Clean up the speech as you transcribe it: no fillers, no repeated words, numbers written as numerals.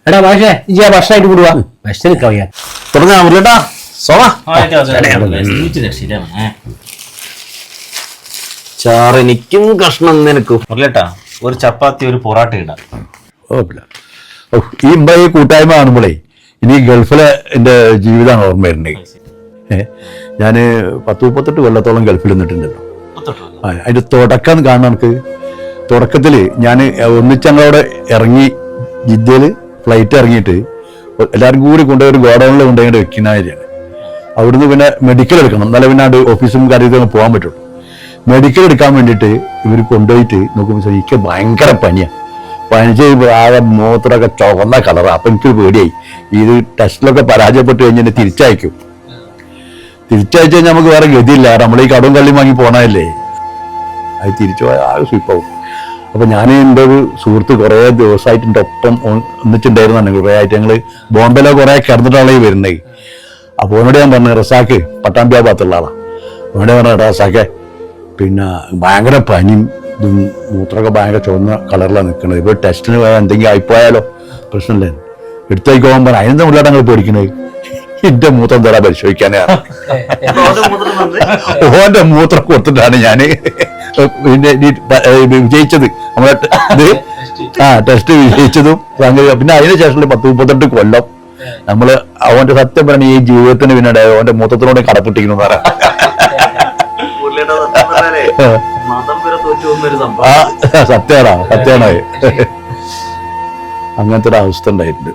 എടാ പക്ഷേ ഈ ഭക്ഷണമായിട്ട് കൂടുവാ ഭക്ഷണം കഴിയാൻ തുടങ്ങാ മുരളിയേട്ടാ ചാറ് എനിക്കും കഷ്ണം നിനക്കും മുരളിയേട്ടാ ഒരു ചപ്പാത്തി ഒരു പൊറാട്ട ഇടാം. ഈ ഈ കൂട്ടായ്മ കാണുമ്പോഴേ ഇനി ഗൾഫിലെ എൻ്റെ ജീവിതമാണ് ഓർമ്മ വരുന്നത്. ഞാൻ 10-38 കൊല്ലത്തോളം ഗൾഫിൽ നിന്നിട്ടുണ്ടല്ലോ. അതിൻ്റെ തുടക്കം കാണാൻ എനിക്ക് തുടക്കത്തിൽ ഞാൻ ഒന്നിച്ചങ്ങളോടെ ഇറങ്ങി ജിദ്ദയിൽ ഫ്ലൈറ്റ് ഇറങ്ങിയിട്ട് എല്ലാവരും കൂടി കൊണ്ടുപോയി ഒരു ഗോഡൗണിൽ കൊണ്ടുപോയി വെക്കുന്ന കാര്യമാണ്. അവിടുന്ന് പിന്നെ മെഡിക്കൽ എടുക്കണം, എന്നാലും പിന്നെ അത് ഓഫീസും കാര്യത്തിലും പോകാൻ പറ്റുള്ളൂ. മെഡിക്കൽ എടുക്കാൻ വേണ്ടിയിട്ട് ഇവർ കൊണ്ടുപോയിട്ട് നോക്കുമ്പോൾ എനിക്ക് ഭയങ്കര പനിയാണ്. പനിച്ച് ആകെ മുഖത്തിലൊക്കെ ചുവന്ന കളറാണ്. അപ്പം എനിക്ക് പേടിയായി. ഇത് ടെസ്റ്റിലൊക്കെ പരാജയപ്പെട്ട് കഴിഞ്ഞാൽ തിരിച്ചയക്കും. തിരിച്ചയച്ചു കഴിഞ്ഞാൽ നമുക്ക് വേറെ ഗതിയില്ല, നമ്മൾ ഈ കടവും കള്ളിയും വാങ്ങി പോണതല്ലേ. അത് തിരിച്ചു പോയാൽ ആകെ സ്വിപ്പാവും. അപ്പം ഞാൻ എൻ്റെ ഒരു സുഹൃത്ത് കുറേ ദിവസമായിട്ട് എൻ്റെ ഒപ്പം ഒന്നിച്ചുണ്ടായിരുന്നാണ്. കുറേ ആയിട്ട് ഞങ്ങൾ ബോംബെയിലോ കുറേ കിടന്നിട്ടാണ് ഈ വരുന്നത്. അപ്പോൾ അവനോട് ഞാൻ പറഞ്ഞു, റസാക്ക് പട്ടാമ്പിയ ഭാഗത്തുള്ള ആളാണ്. അവനോട് പറഞ്ഞു, റസാക്കെ പിന്നെ ഭയങ്കര പനിയും ഇതും മൂത്രമൊക്കെ ഭയങ്കര ചുവന്ന കളറിലാണ് നിൽക്കുന്നത്. ഇപ്പോൾ ടെസ്റ്റിന് എന്തെങ്കിലും ആയിപ്പോയാലോ പ്രശ്നമില്ലേ, എടുത്തേക്ക് പോകുമ്പോൾ അതിനെന്താ മുള്ളാട്ട് ഞങ്ങൾ പേടിക്കുന്നത്. എന്റെ മൂത്രം തരാ പരിശോധിക്കാനേ. ഓന്റെ മൂത്രം കൊടുത്തിട്ടാണ് ഞാൻ പിന്നെ വിജയിച്ചത്. നമ്മളെ ഇത് ടെസ്റ്റ് വിജയിച്ചതും പിന്നെ അതിന് ശേഷം 10-38 കൊല്ലം നമ്മള് അവന്റെ സത്യം പറഞ്ഞ ഈ ജീവിതത്തിന് പിന്നീട് അവന്റെ മൂത്രത്തിനോട് കടപ്പെട്ടിരിക്കുന്നു പറയാം. സത്യമാണ് അങ്ങനത്തെ ഒരു അവസ്ഥ ഉണ്ടായിട്ടുണ്ട്.